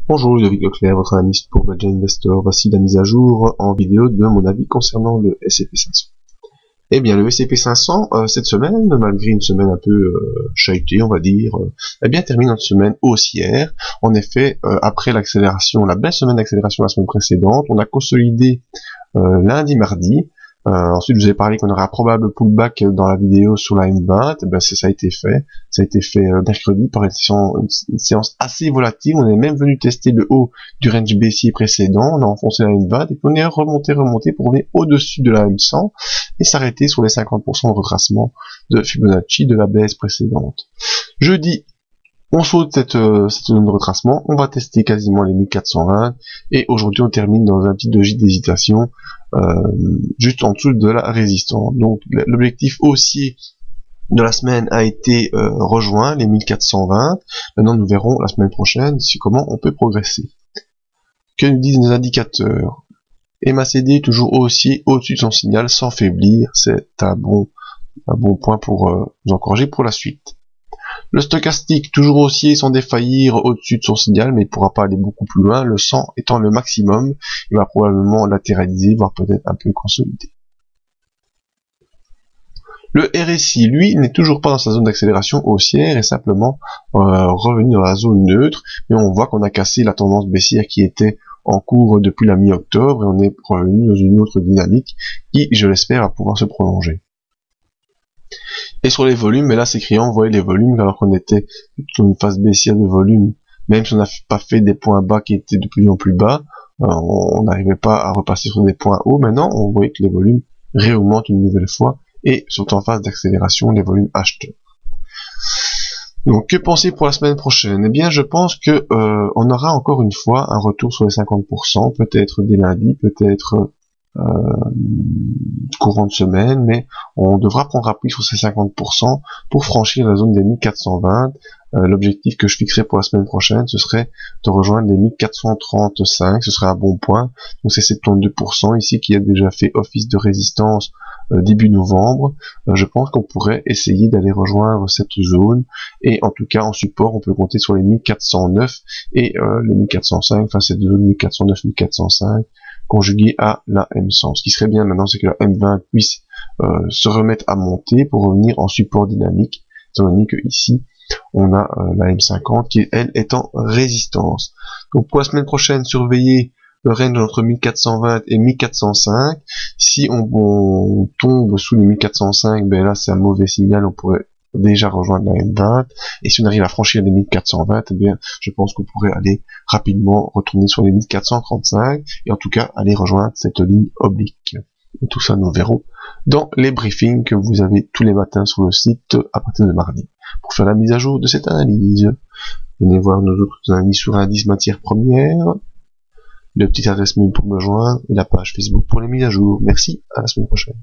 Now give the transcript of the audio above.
Bonjour Ludovic Leclerc, votre analyste pour Badger Investor. Voici la mise à jour en vidéo de mon avis concernant le S&P 500. Eh bien, le S&P 500, cette semaine, malgré une semaine un peu chahutée, on va dire, eh bien, termine une semaine haussière. En effet, après l'accélération, la belle semaine d'accélération la semaine précédente, on a consolidé lundi, mardi. Ensuite, je vous ai parlé qu'on aurait un probable pullback dans la vidéo sur la M20. Ben, ça a été fait. Ça a été fait mercredi par une séance assez volatile. On est même venu tester le haut du range baissier précédent. On a enfoncé la M20 et puis on est remonté pour venir au-dessus de la M100 et s'arrêter sur les 50% de retracement de Fibonacci de la baisse précédente. Jeudi, on saute cette zone de retracement, on va tester quasiment les 1420 et aujourd'hui on termine dans un petit doji d'hésitation juste en dessous de la résistance. Donc l'objectif haussier de la semaine a été rejoint, les 1420. Maintenant nous verrons la semaine prochaine comment on peut progresser. Que nous disent nos indicateurs? MACD toujours haussier au-dessus de son signal sans faiblir, c'est un bon point pour nous encourager pour la suite. Le stochastique, toujours haussier sans défaillir au-dessus de son signal, mais il ne pourra pas aller beaucoup plus loin, le 100 étant le maximum, il va probablement latéraliser, voire peut-être un peu consolider. Le RSI, lui, n'est toujours pas dans sa zone d'accélération haussière, et simplement revenu dans la zone neutre, mais on voit qu'on a cassé la tendance baissière qui était en cours depuis la mi-octobre, et on est revenu dans une autre dynamique qui, je l'espère, va pouvoir se prolonger. Et sur les volumes, mais là c'est criant, vous voyez les volumes, alors qu'on était dans une phase baissière de volume, même si on n'a pas fait des points bas qui étaient de plus en plus bas, on n'arrivait pas à repasser sur des points hauts. Maintenant, on voit que les volumes réaugmentent une nouvelle fois et sont en phase d'accélération, les volumes acheteurs. Donc, que penser pour la semaine prochaine? Eh bien, je pense que on aura encore une fois un retour sur les 50%, peut-être dès lundi, peut-être courant de semaine, mais on devra prendre appui sur ces 50% pour franchir la zone des 1420. L'objectif que je fixerai pour la semaine prochaine, ce serait de rejoindre les 1435, ce serait un bon point. Donc c'est 72% ici qui a déjà fait office de résistance début novembre. Je pense qu'on pourrait essayer d'aller rejoindre cette zone, et en tout cas en support on peut compter sur les 1409 et les 1405, enfin cette zone 1409-1405 conjugué à la M100. Ce qui serait bien maintenant, c'est que la M20 puisse se remettre à monter pour revenir en support dynamique, étant donné que ici on a la M50 qui elle est en résistance. Donc pour la semaine prochaine, surveillez le range entre 1420 et 1405. Si on tombe sous les 1405, ben là c'est un mauvais signal, on pourrait déjà rejoindre la M20, et si on arrive à franchir les 1420, eh bien, je pense qu'on pourrait aller rapidement retourner sur les 1435, et en tout cas, aller rejoindre cette ligne oblique. Et tout ça, nous verrons dans les briefings que vous avez tous les matins sur le site à partir de mardi. Pour faire la mise à jour de cette analyse, venez voir nos autres analyses sur indice matières premières, le petit adresse mail pour me joindre, et la page Facebook pour les mises à jour. Merci, à la semaine prochaine.